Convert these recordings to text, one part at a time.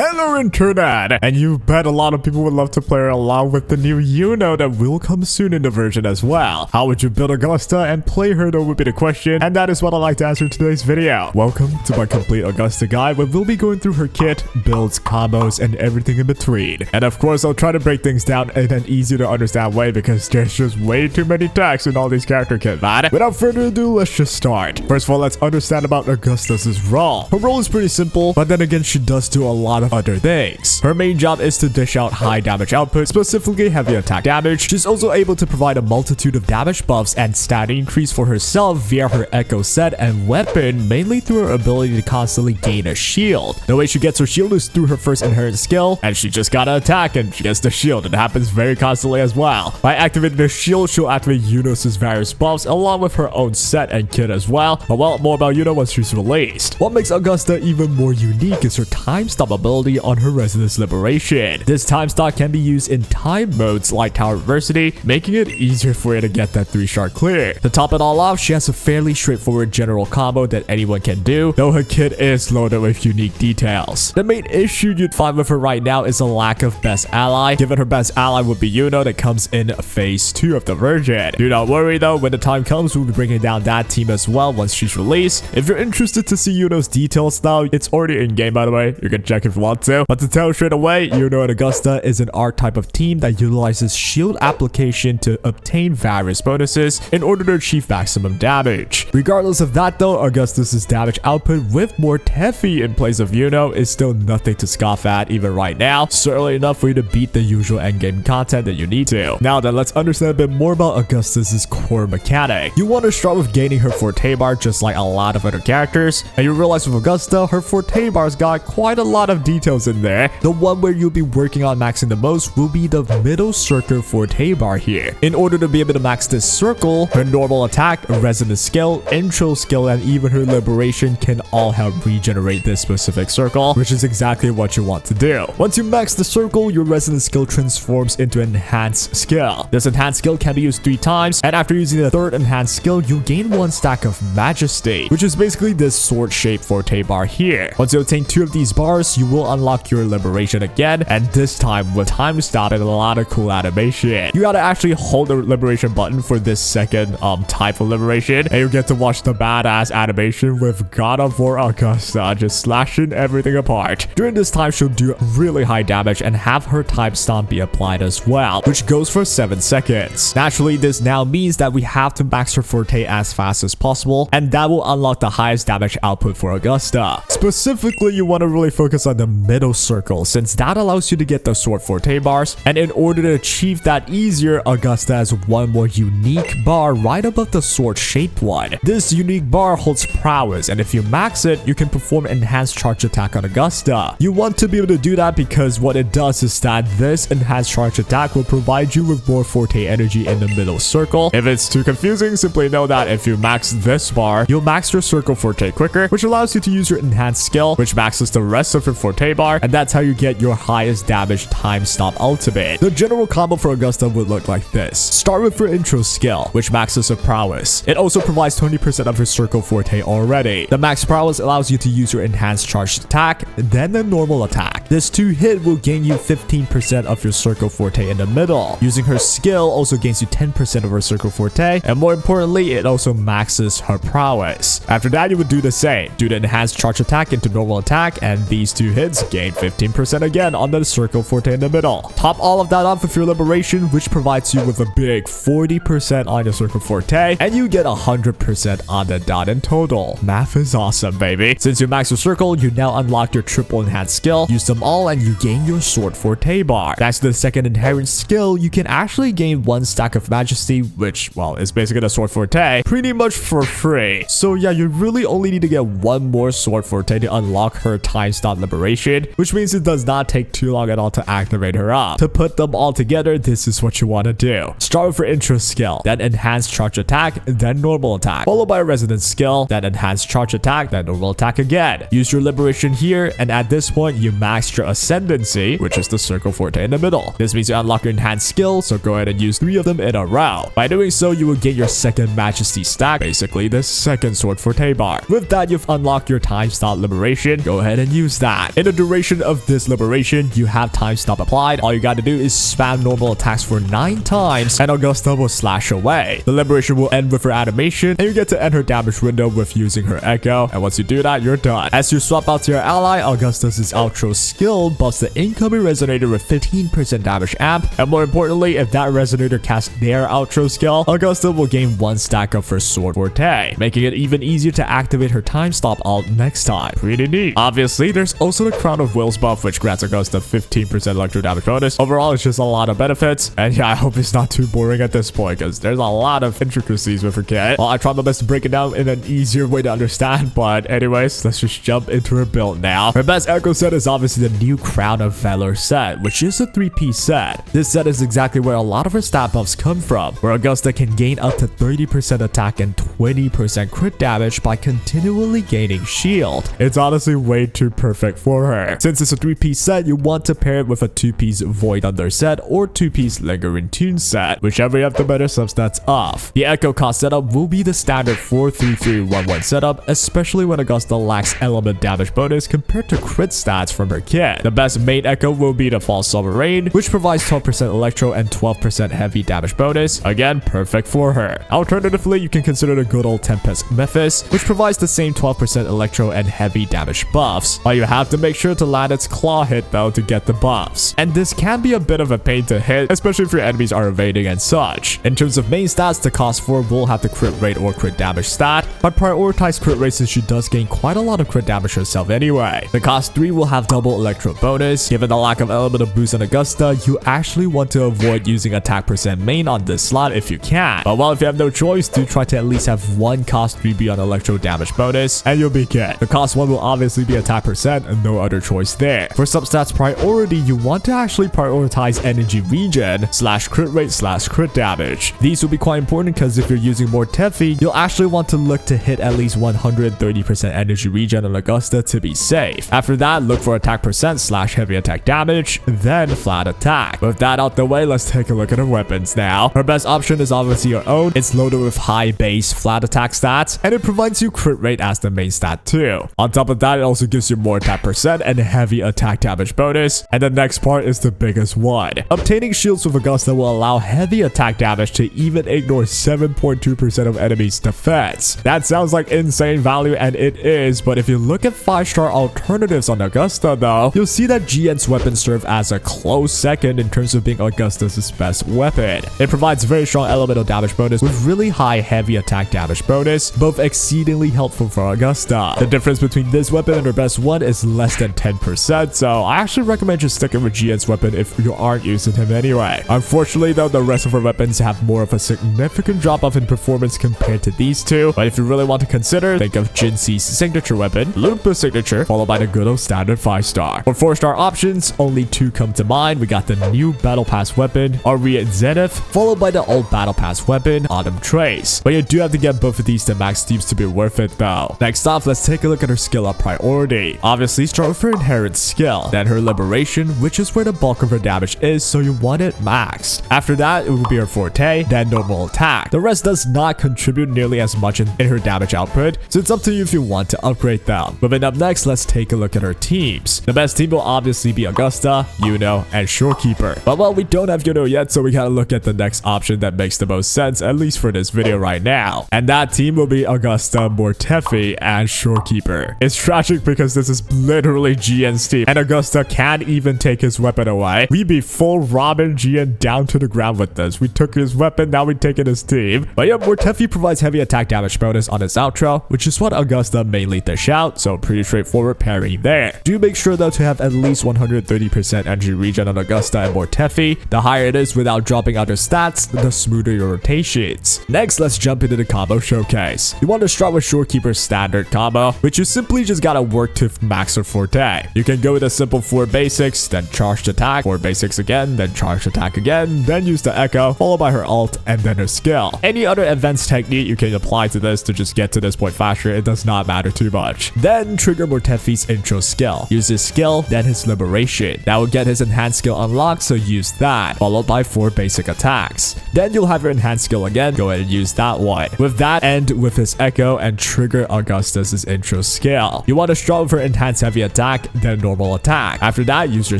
Hello internet! And you bet a lot of people would love to play along with the new iuno that will come soon in the version as well. How would you build Augusta and play her though would be the question, and that is what I'd like to answer in today's video. Welcome to my complete Augusta guide where we'll be going through her kit, builds, combos, and everything in between. And of course I'll try to break things down in an easy to understand way because there's just way too many text in all these character kits, man. Without further ado, let's just start. First of all, let's understand about Augusta's role. Her role is pretty simple, but then again she does do a lot of other things. Her main job is to dish out high damage output, specifically heavy attack damage. She's also able to provide a multitude of damage buffs and stat increase for herself via her echo set and weapon, mainly through her ability to constantly gain a shield. The way she gets her shield is through her first inherent skill, and she just gotta attack and she gets the shield. It happens very constantly as well. By activating the shield, she'll activate Yuno's various buffs along with her own set and kit as well. But well, more about Yuno once she's released. What makes Augusta even more unique is her time stop ability on her Resonance Liberation. This time stop can be used in time modes like Tower Adversity, making it easier for you to get that 3-shard clear. To top it all off, she has a fairly straightforward general combo that anyone can do, though her kit is loaded with unique details. The main issue you'd find with her right now is a lack of best ally, given her best ally would be Iuno that comes in phase 2 of the version. Do not worry though, when the time comes we'll be bringing down that team as well once she's released. If you're interested to see Iuno's details now, it's already in game by the way, you can check if you want to. But to tell straight away, Iuno and Augusta is an archetype of team that utilizes shield application to obtain various bonuses in order to achieve maximum damage. Regardless of that though, Augusta's damage output with more Tefi in place of Iuno is still nothing to scoff at even right now, certainly enough for you to beat the usual endgame content that you need to. Now then, let's understand a bit more about Augusta's core mechanic. You want to start with gaining her forte bar just like a lot of other characters, and you realize with Augusta, her forte bar's got quite a lot of details in there. The one where you'll be working on maxing the most will be the middle circle forte bar here. In order to be able to max this circle, her normal attack, resonance skill, intro skill, and even her liberation can all help regenerate this specific circle, which is exactly what you want to do. Once you max the circle, your resonance skill transforms into enhanced skill. This enhanced skill can be used 3 times, and after using the third enhanced skill, you gain 1 stack of majesty, which is basically this sword shaped forte bar here. Once you obtain 2 of these bars, you will unlock your liberation again, and this time with time stop and a lot of cool animation. You gotta actually hold the liberation button for this second type of liberation, and you get to watch the badass animation with God of War Augusta just slashing everything apart. During this time, she'll do really high damage and have her time stomp be applied as well, which goes for 7 seconds. Naturally, this now means that we have to max her forte as fast as possible, and that will unlock the highest damage output for Augusta. Specifically, you want to really focus on the middle circle since that allows you to get the sword forte bars, and in order to achieve that easier, Augusta has one more unique bar right above the sword shaped one. This unique bar holds prowess, and if you max it, you can perform enhanced charge attack on Augusta. You want to be able to do that because what it does is that this enhanced charge attack will provide you with more forte energy in the middle circle. If it's too confusing, simply know that if you max this bar, you'll max your circle forte quicker, which allows you to use your enhanced skill, which maxes the rest of your forte bar, and that's how you get your highest damage time stop ultimate. The general combo for Augusta would look like this. Start with your intro skill, which maxes her prowess. It also provides 20% of your circle forte already. The max prowess allows you to use your enhanced charged attack, then the normal attack. This 2-hit will gain you 15% of your circle forte in the middle. Using her skill also gains you 10% of her circle forte, and more importantly, it also maxes her prowess. After that, you would do the same. Do the enhanced charge attack into normal attack, and these 2 hits gain 15% again on the circle forte in the middle. Top all of that off with your liberation, which provides you with a big 40% on your circle forte, and you get 100% on the dot in total. Math is awesome, baby. Since you max your circle, you now unlock your triple enhanced skill. Use them all and you gain your sword forte bar. Thanks to the second inherent skill, you can actually gain 1 stack of majesty, which, well, is basically the sword forte, pretty much for free. So yeah, you really only need to get 1 more sword forte to unlock her time stop liberation, which means it does not take too long at all to activate her up. To put them all together, this is what you want to do. Start with your intro skill, then enhanced charge attack, then normal attack, followed by a resonance skill, then enhanced charge attack, then normal attack again. Use your liberation here, and at this point, you max your ascendancy, which is the circle forte in the middle. This means you unlock your enhanced skill, so go ahead and use 3 of them in a row. By doing so, you will get your second majesty stack, basically the second sword forte bar. With that, you've unlocked your time stop liberation. Go ahead and use that. In the duration of this liberation, you have time stop applied. All you gotta do is spam normal attacks for 9 times and Augusta will slash away. The liberation will end with her animation and you get to end her damage window with using her echo, and once you do that, you're done. As you swap out to your ally, Augusta's outro skill buffs the incoming resonator with 15% damage amp, and more importantly, if that resonator casts their outro skill, Augusta will gain 1 stack of her sword forte, making it even easier to activate her time stop alt next time. Pretty neat. Obviously, there's also the Crown of Wills buff, which grants Augusta 15% electro damage bonus. Overall, it's just a lot of benefits, and yeah, I hope it's not too boring at this point, because there's a lot of intricacies with her kit. Well, I tried my best to break it down in an easier way to understand, but anyways, let's just jump into her build now. Her best echo set is obviously the new Crown of Valor set, which is a 3-piece set. This set is exactly where a lot of her stat buffs come from, where Augusta can gain up to 30% attack and 20% crit damage by continually gaining shield. It's honestly way too perfect for her. Since it's a 3-piece set, you want to pair it with a 2-piece Void Under set or 2-piece Lingering Tune set, whichever you have the better substats of. The echo cost setup will be the standard 4-3-3-1-1 setup, especially when Augusta lacks element damage bonus compared to crit stats from her kit. The best main echo will be the False Sovereign, which provides 12% electro and 12% heavy damage bonus. Again, perfect for her. Alternatively, you can consider the good old Tempest Memphis, which provides the same 12% electro and heavy damage buffs, but you have to make sure to land its claw hit though to get the buffs. And this can be a bit of a pain to hit, especially if your enemies are evading and such. In terms of main stats, the cost 4 will have the crit rate or crit damage stat, but prioritize crit rate since she does gain quite a lot of crit damage herself anyway. The cost 3 will have double electro bonus. Given the lack of elemental boost on Augusta, you actually want to avoid using attack percent main on this slot if you can. But well, if you have no choice, do try to at least have one cost 3B on electro damage bonus, and you'll be good. The cost 1 will obviously be attack percent and no other choice there. For substats priority, you want to actually prioritize energy regen / crit rate / crit damage. These will be quite important because if you're using more Tefi, you'll actually want to look to hit at least 130% energy regen on Augusta to be safe. After that, look for attack percent / heavy attack damage, then flat attack. With that out the way, let's take a look at her weapons now. Her best option is obviously your own. It's loaded with high base flat attack stats, and it provides you crit rate as the main stat too. On top of that, it also gives you more attack percent and heavy attack damage bonus. And the next part is the biggest one. Obtaining shields with Augusta will allow heavy attack damage to even ignore 7.2% of enemies' defense. That sounds like insane value, and it is, but if you look at 5-star alternatives on Augusta though, you'll see that GN's weapons serve as a close second in terms of being Augusta's best weapon. It provides very strong elemental damage bonus with really high heavy attack damage bonus, both exceedingly helpful for Augusta. The difference between this weapon and her best one is less than 10%, so I actually recommend just sticking with GN's weapon if you aren't using him anyway. Unfortunately though, the rest of her weapons have more of a significant drop off in performance compared to these two, but if you really want to consider, think of Jin C's signature weapon, Lumpa's signature, followed by the good old standard 5-star. For 4-star options, only 2 come to mind. We got the new Battle Pass weapon, Ariat Zenith, followed by the old Battle Pass weapon, Autumn Trace. But you do have to get both of these to max Steve's to be worth it though. Next off, let's take a look at her skill up priority. Obviously, start with her inherent skill, then her liberation, which is where the bulk of her damage is, so you want it maxed. After that, it will be her forte, then normal attack. The rest does not contribute nearly as much in her damage output, so it's up to you if you want to upgrade them. Moving up next, let's take a look at her teams. The best team will obviously be Augusta, Yuno, and Shorekeeper. But well, we don't have Yuno yet, so we gotta look at the next option that makes the most sense, at least for this video right now. And that team will be Augusta, Mortefi, and Shorekeeper. It's tragic because this is literally GN's team, and Augusta can't even take his weapon away. We be full Robin GN down to the ground with this. We took his weapon, now we taking his team. But yeah, Mortefi provides heavy attack damage bonus on his outro, which is what Augusta mainly dish out, so pretty straightforward pairing there. Do make sure though to have at least 130% energy regen on Augusta and Mortefi. The higher it is without dropping other stats, the smoother your rotations. Next, let's jump into the combo showcase. You want to start with Shorekeeper's standard combo, which you simply just gotta work to max her forte. You can go with a simple 4 basics, then charged attack, 4 basics again, then charged attack again, then use the echo, followed by her ult, and then her skill. Any other advanced technique you can apply to this to just get to this point faster, it does not matter too much. Then trigger Mortefi's intro skill. Use his skill, then his liberation. That will get his enhanced skill unlocked, so use that, followed by 4 basic attacks. Then you'll have your enhanced skill again, go ahead and use that one. With that, end with his echo and trigger Augusta's intro skill. You want to start with her enhanced heavy attack attack, then normal attack. After that, use your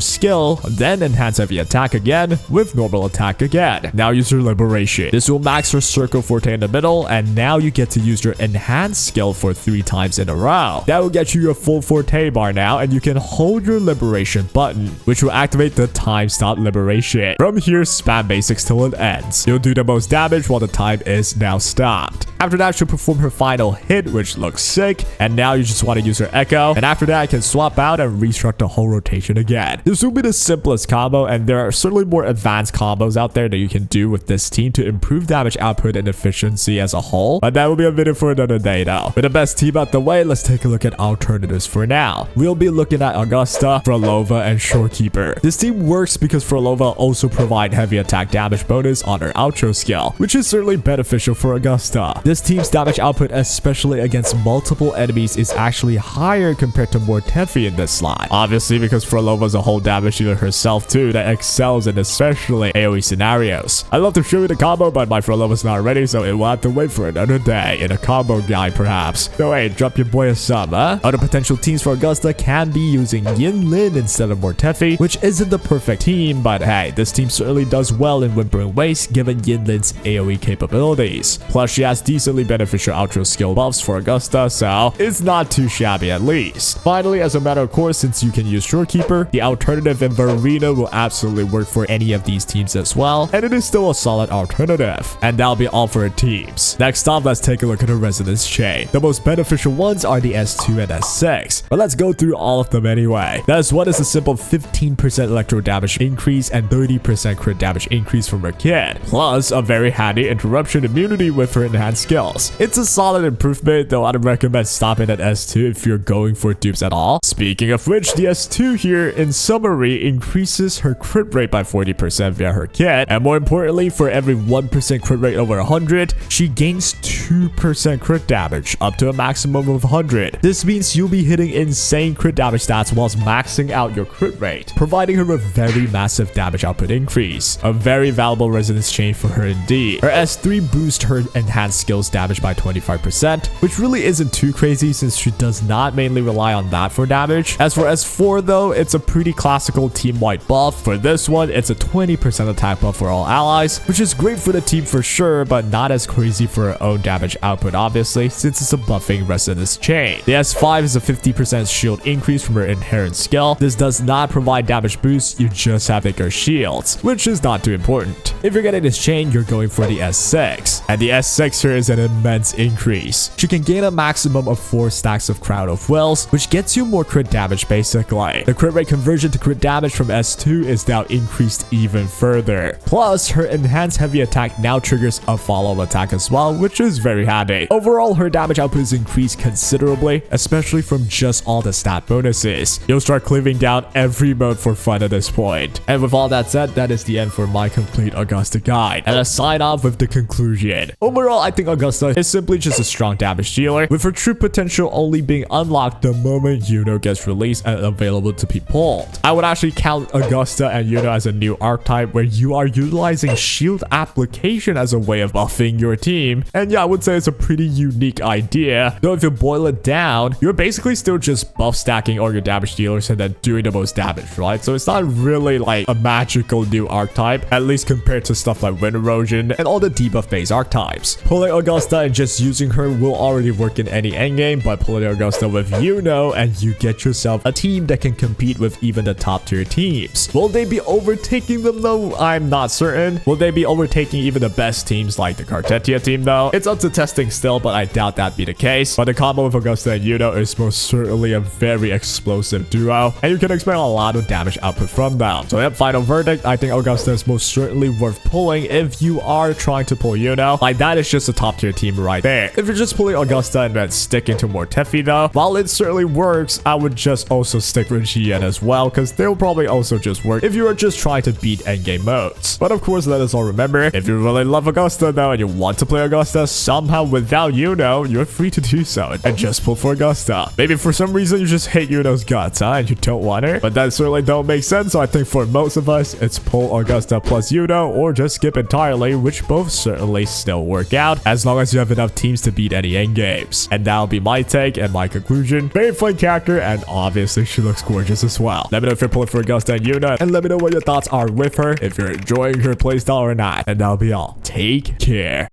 skill, then enhance heavy attack again with normal attack again. Now use your liberation. This will max her circle forte in the middle, and now you get to use your enhanced skill for 3 times in a row. That will get you your full forte bar now, and you can hold your liberation button, which will activate the time stop liberation. From here, spam basics till it ends. You'll do the most damage while the time is now stopped. After that, she'll perform her final hit, which looks sick, and now you just want to use her echo, and after that, I can swap out and restruct the whole rotation again. This will be the simplest combo, and there are certainly more advanced combos out there that you can do with this team to improve damage output and efficiency as a whole, but that will be a video for another day though. With the best team out the way, let's take a look at alternatives for now. We'll be looking at Augusta, Frolova, and Shorekeeper. This team works because Frolova also provide heavy attack damage bonus on her outro skill, which is certainly beneficial for Augusta. This team's damage output, especially against multiple enemies, is actually higher compared to Mortefi in this slide. Obviously, because Frolova's a whole damage dealer herself too that excels in especially AoE scenarios. I'd love to show you the combo, but my Frolova's not ready, so it will have to wait for another day in a combo guide perhaps. So hey, drop your boy a sub, huh? Other potential teams for Augusta can be using Yinlin instead of Mortefi, which isn't the perfect team, but hey, this team certainly does well in Wuthering Waves given Yinlin's AoE capabilities. Plus, she has decently beneficial outro skill buffs for Augusta, so it's not too shabby at least. Finally, as a matter of course, since you can use Shorekeeper, the alternative in Verena will absolutely work for any of these teams as well, and it is still a solid alternative. And that'll be all for our teams. Next up, let's take a look at the resonance chain. The most beneficial ones are the S2 and S6, but let's go through all of them anyway. The S1 is a simple 15% electro damage increase and 30% crit damage increase from her kit, plus a very handy interruption immunity with her enhanced skills. It's a solid improvement, though I'd recommend stopping at S2 if you're going for dupes at all. Speaking of which, the S2 here, in summary, increases her crit rate by 40% via her kit, and more importantly, for every 1% crit rate over 100, she gains 2% crit damage, up to a maximum of 100. This means you'll be hitting insane crit damage stats whilst maxing out your crit rate, providing her a very massive damage output increase. A very valuable resonance chain for her indeed. Her S3 boosts her enhanced skills damage by 25%, which really isn't too crazy since she does not mainly rely on that for damage. As for S4 though, it's a pretty classical team-wide buff. For this one, it's a 20% attack buff for all allies, which is great for the team for sure, but not as crazy for her own damage output obviously, since it's a buffing resonance chain. The S5 is a 50% shield increase from her inherent skill. This does not provide damage boosts, you just have bigger shields, which is not too important. If you're getting this chain, you're going for the S6, and the S6 here is an immense increase. She can gain a maximum of 4 stacks of Crown of Wills, which gets you more crit damage basically. The crit rate conversion to crit damage from S2 is now increased even further. Plus, her enhanced heavy attack now triggers a follow-up attack as well, which is very handy. Overall, her damage output is increased considerably, especially from just all the stat bonuses. You'll start cleaving down every mode for fun at this point. And with all that said, that is the end for my complete Augusta guide. And let's sign off with the conclusion. Overall, I think Augusta is simply just a strong damage dealer, with her true potential only being unlocked the moment Yuno gets released and available to be pulled. I would actually count Augusta and Yuno as a new archetype where you are utilizing shield application as a way of buffing your team. And yeah, I would say it's a pretty unique idea, though if you boil it down, you're basically still just buff stacking all your damage dealers and then doing the most damage, right? So it's not really like a magical new archetype, at least compared to stuff like Wind Erosion and all the debuff based archetypes. Pulling Augusta and just using her will already work in any endgame, but pulling Augusta with Yuno and you get yourself a team that can compete with even the top tier teams. Will they be overtaking them though? I'm not certain. Will they be overtaking even the best teams like the Cartetia team though? It's up to testing still, but I doubt that'd be the case. But the combo with Augusta and Yuno is most certainly a very explosive duo, and you can expect a lot of damage output from them. So yep, final verdict, I think Augusta is most certainly worth pulling if you are trying to pull Yuno. Like, that is just a top tier team right there. If you're just pulling Augusta and then sticking to Mortefi though, while it certainly works, I would just also stick with Jian as well, because they'll probably also just work if you are just trying to beat endgame modes. But of course, let us all remember, if you really love Augusta though and you want to play Augusta somehow without Yuno, you're free to do so and just pull for Augusta. Maybe for some reason you just hate Yuno's guts, huh, and you don't want her, but that certainly don't make sense. So I think for most of us, it's pull Augusta plus Yuno or just skip entirely, which both certainly still work out as long as you have enough teams to beat any endgames. And that'll be my take and my conclusion. Very fun character, and and obviously she looks gorgeous as well. Let me know if you're pulling for Augusta and Uno, and let me know what your thoughts are with her, if you're enjoying her playstyle or not. And that'll be all. Take care.